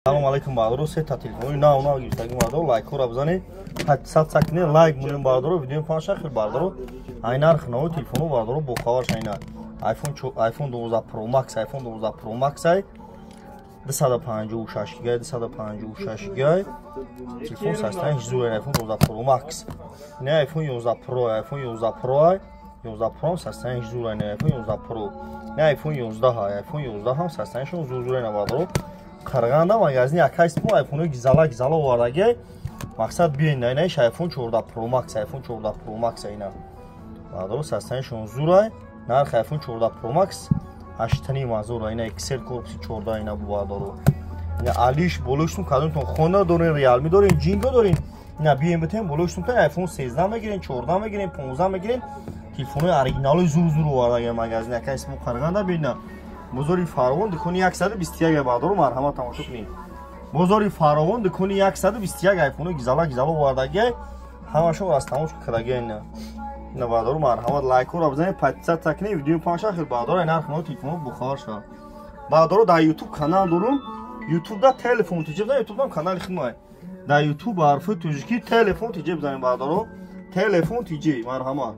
Assalomu alaykum bardor, seta telefoni nav giristagi bardor, like ro bzani 800 sakne like мунем bardor, видео паша хил bardor. Ай нарх нови телефону bardor бо хавар шайна. iPhone 12 Pro Max, iPhone 12 Pro Max ай 256 GB, 256 GB. Telefon sastan zure iPhone 12 Pro Max. Ne iPhone 11 Pro, iPhone 11 Pro ай 11 Pro sastan zure ne iPhone 11 Pro. Ne iPhone 11 ай, iPhone 11 ham sastan shon zure ne bardor. Qaraganda magazini akasmo iPhone gizala ovardagi maqsad biyin ayna iPhone 14 Pro Max, iPhone 14 Pro Max ayna bardor sastan shon zure narx iPhone 14 Pro Max 8.0 ayna Excel korpusi 14 ayna bu bardor. Ina alish boloshtun kadonton xona dorin, Realme dorin, Jingo dorin. Ina biyin beten boloshtun ta iPhone 13 megirin, 14 megirin, 15 megirin. Telefoni originali zur ovardagi magazini akasmo qaraganda biyina бозори фаровон дукони 121 бардор марҳамат тамошо кунед. Бозори фаровон дукони 121 айфону гизала овардаги ҳамашон аз тамош кардаги ина бардор марҳамат лайкро бзанед 500 такне видео паша хел бардор нарх мо телефон бухар ша. Бардор дар YouTube канал дорум. YouTube да телефон тиҷиб да YouTube дам канали химай. Дар YouTube ҳарфи туҷки телефон тиҷиб занед бардор. Телефон тиҷи марҳамат.